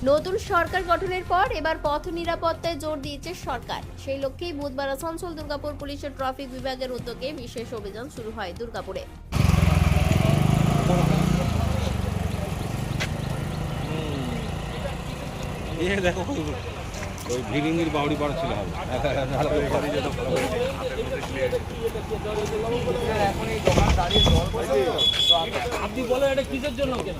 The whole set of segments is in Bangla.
নতুন সরকার গঠনের পর এবার পথ নিরাপত্তায় জোর দিয়েছে সরকার। সেই লক্ষ্যেই বুধবার আসানসোল দুর্গাপুর পুলিশের ট্রাফিক বিভাগের উদ্যোগে বিশেষ অভিযান শুরু হয় দুর্গাপুরে। দেখো ওই ভিড়িঙ্গির বাউড়ি পাড়া ছিল আপনি বলেন এটা কিসের জন্য কেন?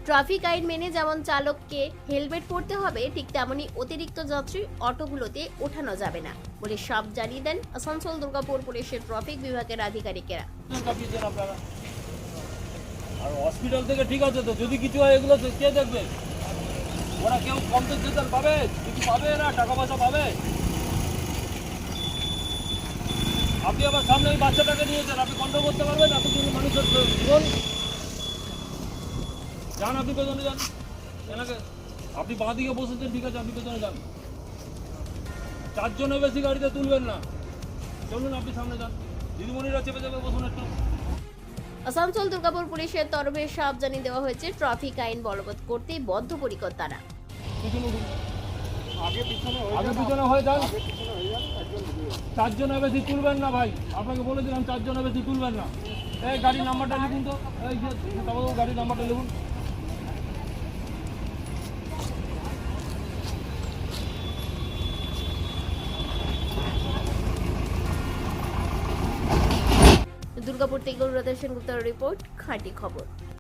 ট্রাফিক আইন মেনে যেমন চালককে হেলমেট পরতে হবে, ঠিক তেমনি অতিরিক্ত যাত্রী অটোগুলোতে ওঠানো যাবে না বলে সব জানিয়ে দেন আসানসোল দুর্গাপুর পুলিশের ট্রাফিক বিভাগের আধিকারিকেরা। আর হসপিটাল থেকে ঠিক আছে তো, যদি কিছু হয় এগুলো কে দেখবে? ওরা কেউ কম্পেনসেশন পাবে? কিছু পাবে না, টাকা পয়সা পাবে? আপনি আবার সামনে ওই বাচ্চাটাকে নিয়েছেন, আপনি কন্ট্রোল করতে পারবেন? এতদিন মানুষের জীবন যান, আপনি পেছনে যান। এনাকে আপনি বাঁ দিকে বসেছেন, ঠিক আছে, আপনি পেছনে যান। 4 জনের বেশি গাড়িতে তুলবেন না। চলুন, আপনি সামনে যান। দিদিমণিরা চেপে যাবে, বসুন একটু। আসানসোল দুর্গাপুর পুলিশের তরফে সব জানিয়ে দেওয়া হয়েছে, ট্রাফিক আইন বলবৎ করতে বদ্ধপরিকর তারা। আগে পিছনে হয়ে যান। 4 জনের বেশি তুলবেন না ভাই, আপনাকে বলে দিলাম 4 জনের বেশি তুলবেন না। এই গাড়ির নাম্বারটা লিখুন তো, এই যে গাড়ির নাম্বারটা লিখুন। দুর্গাপুর থেকে অনুরাধা সেনগুপ্তের রিপোর্ট, খাঁটি খবর।